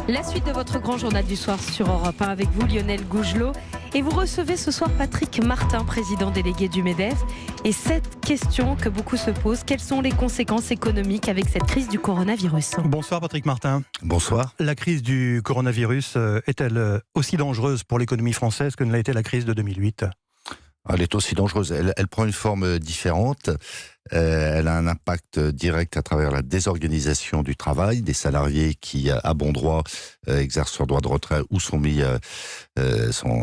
La suite de votre grand journal du soir sur Europe 1 avec vous, Lionel Gougelot. Et vous recevez ce soir Patrick Martin, président délégué du MEDEF. Et cette question que beaucoup se posent, quelles sont les conséquences économiques avec cette crise du coronavirus? Bonsoir Patrick Martin. Bonsoir. La crise du coronavirus est-elle aussi dangereuse pour l'économie française que ne l'a été la crise de 2008 ? Elle est aussi dangereuse. Elle prend une forme différente. Elle a un impact direct à travers la désorganisation du travail, des salariés qui, à bon droit, exercent leur droit de retrait ou sont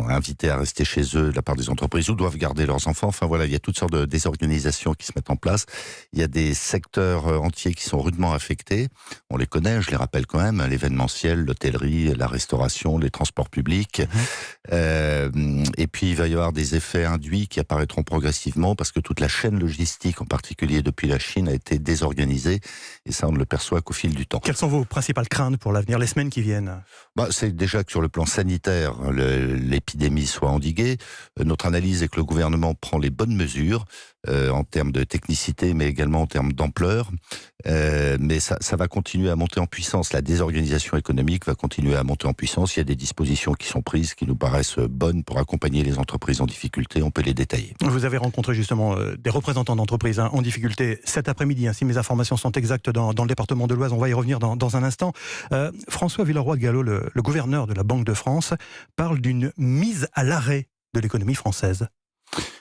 invités à rester chez eux de la part des entreprises ou doivent garder leurs enfants. Enfin voilà, il y a toutes sortes de désorganisations qui se mettent en place. Il y a des secteurs entiers qui sont rudement affectés. On les connaît, je les rappelle quand même, l'événementiel, l'hôtellerie, la restauration, les transports publics. Et puis il va y avoir des effets induits qui apparaîtront progressivement parce que toute la chaîne logistique, en particulier depuis la Chine, a été désorganisée et ça on ne le perçoit qu'au fil du temps. Quelles sont vos principales craintes pour l'avenir, les semaines qui viennent ? C'est déjà que sur le plan sanitaire, l'épidémie soit endiguée. Notre analyse est que le gouvernement prend les bonnes mesures en termes de technicité, mais également en termes d'ampleur. Mais ça va continuer à monter en puissance. La désorganisation économique va continuer à monter en puissance. Il y a des dispositions qui sont prises, qui nous paraissent bonnes pour accompagner les entreprises en difficulté. On peut les détailler. Vous avez rencontré justement des représentants d'entreprises en difficulté cet après-midi. Si mes informations sont exactes dans le département de l'Oise, on va y revenir dans un instant. François Villeroy de Galhau, le gouverneur de la Banque de France, parle d'une mise à l'arrêt de l'économie française.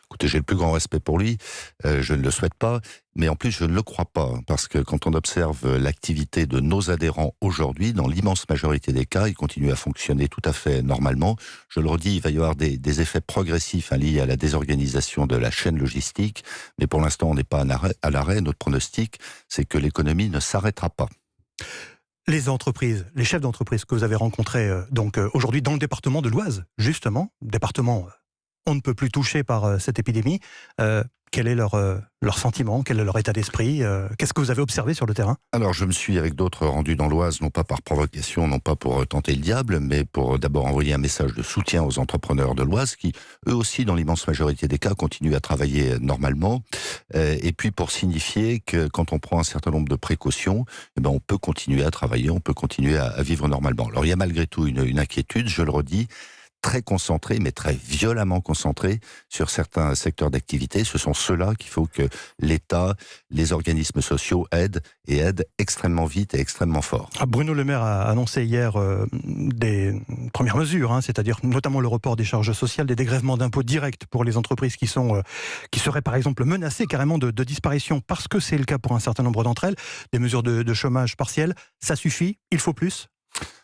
Écoutez, j'ai le plus grand respect pour lui, je ne le souhaite pas, mais en plus je ne le crois pas, parce que quand on observe l'activité de nos adhérents aujourd'hui, dans l'immense majorité des cas, ils continuent à fonctionner tout à fait normalement. Je le redis, il va y avoir des effets progressifs liés à la désorganisation de la chaîne logistique, mais pour l'instant on n'est pas à l'arrêt. Notre pronostic, c'est que l'économie ne s'arrêtera pas. Les entreprises, les chefs d'entreprise que vous avez rencontrés aujourd'hui dans le département de l'Oise, justement, département on ne peut plus toucher par cette épidémie. Quel est leur sentiment? Quel est leur état d'esprit? Qu'est-ce que vous avez observé sur le terrain? Alors, je me suis avec d'autres rendus dans l'Oise, non pas par provocation, non pas pour tenter le diable, mais pour d'abord envoyer un message de soutien aux entrepreneurs de l'Oise qui, eux aussi, dans l'immense majorité des cas, continuent à travailler normalement. Et puis pour signifier que quand on prend un certain nombre de précautions, on peut continuer à travailler, on peut continuer à vivre normalement. Alors, il y a malgré tout une inquiétude, je le redis, très concentré, mais très violemment concentré sur certains secteurs d'activité. Ce sont ceux-là qu'il faut que l'État, les organismes sociaux aident extrêmement vite et extrêmement fort. Bruno Le Maire a annoncé hier des premières mesures, c'est-à-dire notamment le report des charges sociales, des dégrèvements d'impôts directs pour les entreprises qui seraient par exemple menacées carrément de disparition, parce que c'est le cas pour un certain nombre d'entre elles, des mesures de chômage partiel. Ça suffit? Il faut plus?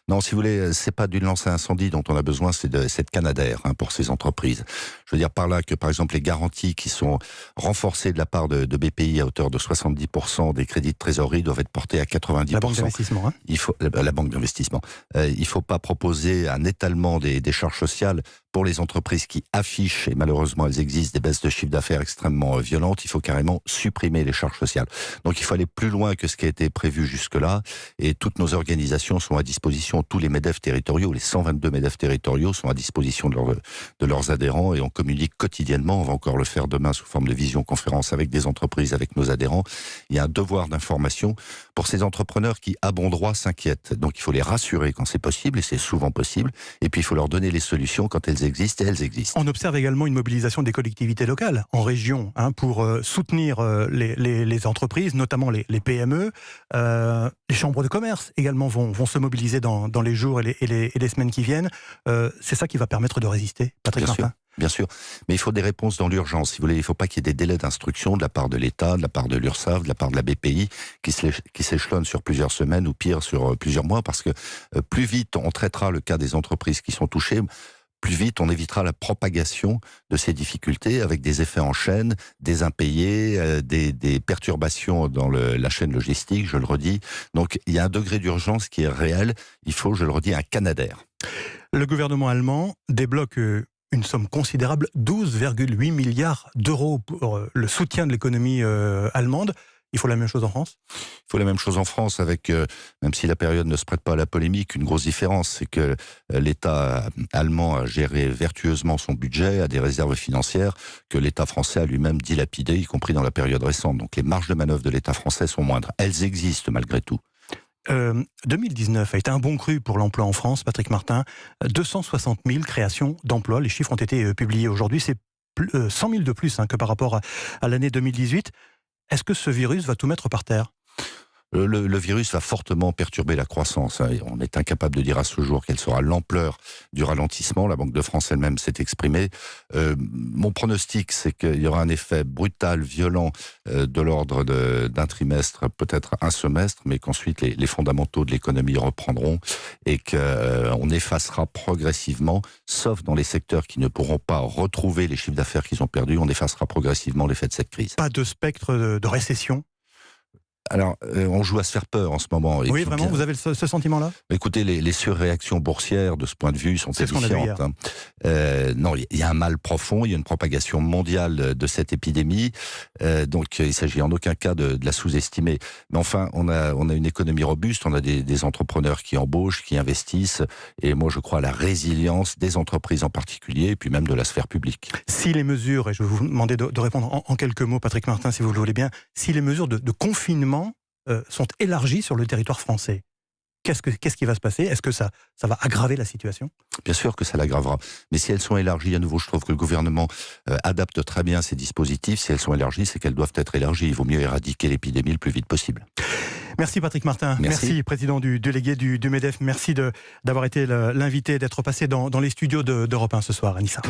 Non, si vous voulez, c'est pas d'une lance à incendie dont on a besoin, c'est de cette canadaire pour ces entreprises. Je veux dire par là que, par exemple, les garanties qui sont renforcées de la part de BPI à hauteur de 70% des crédits de trésorerie doivent être portés à 90%. La banque d'investissement. La banque d'investissement. Il faut pas proposer un étalement des charges sociales pour les entreprises qui affichent, et malheureusement elles existent, des baisses de chiffre d'affaires extrêmement violentes. Il faut carrément supprimer les charges sociales. Donc il faut aller plus loin que ce qui a été prévu jusque-là, et toutes nos organisations sont à disposition, tous les MEDEF territoriaux, les 122 MEDEF territoriaux sont à disposition de leurs adhérents, et on communique quotidiennement. On va encore le faire demain sous forme de visioconférence avec des entreprises, avec nos adhérents. Il y a un devoir d'information pour ces entrepreneurs qui, à bon droit, s'inquiètent. Donc il faut les rassurer quand c'est possible, et c'est souvent possible, et puis il faut leur donner les solutions quand elles existent, et elles existent. On observe également une mobilisation des collectivités locales en région pour soutenir les entreprises, notamment les PME. Les chambres de commerce également vont se mobiliser dans les jours et les semaines qui viennent. C'est ça qui va permettre de résister, Patrick Martin? Bien sûr, mais il faut des réponses dans l'urgence. Si vous voulez, il ne faut pas qu'il y ait des délais d'instruction de la part de l'État, de la part de l'URSSAF, de la part de la BPI, qui s'échelonnent sur plusieurs semaines ou pire sur plusieurs mois, parce que plus vite on traitera le cas des entreprises qui sont touchées, plus vite on évitera la propagation de ces difficultés avec des effets en chaîne, des impayés, des perturbations dans la chaîne logistique, je le redis. Donc il y a un degré d'urgence qui est réel. Il faut, je le redis, un canadaire. Le gouvernement allemand débloque une somme considérable, 12,8 milliards d'euros pour le soutien de l'économie allemande. Il faut la même chose en France? Il faut la même chose en France avec, même si la période ne se prête pas à la polémique, une grosse différence, c'est que l'État allemand a géré vertueusement son budget, a des réserves financières que l'État français a lui-même dilapidé, y compris dans la période récente. Donc les marges de manœuvre de l'État français sont moindres. Elles existent malgré tout. 2019 a été un bon cru pour l'emploi en France, Patrick Martin. 260 000 créations d'emplois. Les chiffres ont été publiés aujourd'hui. C'est 100 000 de plus que par rapport à l'année 2018. Est-ce que ce virus va tout mettre par terre ? Le virus va fortement perturber la croissance. On est incapable de dire à ce jour quelle sera l'ampleur du ralentissement. La Banque de France elle-même s'est exprimée. Mon pronostic, c'est qu'il y aura un effet brutal, violent, de l'ordre d'un trimestre, peut-être un semestre, mais qu'ensuite les fondamentaux de l'économie reprendront et qu'on effacera progressivement, sauf dans les secteurs qui ne pourront pas retrouver les chiffres d'affaires qu'ils ont perdus, on effacera progressivement l'effet de cette crise. Pas de spectre de récession ? Alors, on joue à se faire peur en ce moment. Oui, vraiment, vous avez ce sentiment-là ? Écoutez, les surréactions boursières de ce point de vue sont édifiantes. Non, il y a un mal profond, il y a une propagation mondiale de cette épidémie, donc il s'agit en aucun cas de la sous-estimer. Mais enfin, on a une économie robuste, on a des entrepreneurs qui embauchent, qui investissent, et moi je crois à la résilience des entreprises en particulier, et puis même de la sphère publique. Si les mesures, et je vais vous demander de répondre en quelques mots, Patrick Martin, si vous le voulez bien, si les mesures de confinement sont élargies sur le territoire français, qu'est-ce qui va se passer ? Est-ce que ça va aggraver la situation ? Bien sûr que ça l'aggravera. Mais si elles sont élargies, à nouveau, je trouve que le gouvernement adapte très bien ces dispositifs. Si elles sont élargies, c'est qu'elles doivent être élargies. Il vaut mieux éradiquer l'épidémie le plus vite possible. Merci Patrick Martin. Merci président du délégué du MEDEF. Merci d'avoir été l'invité, d'être passé dans les studios d'Europe 1 ce soir, Anissa.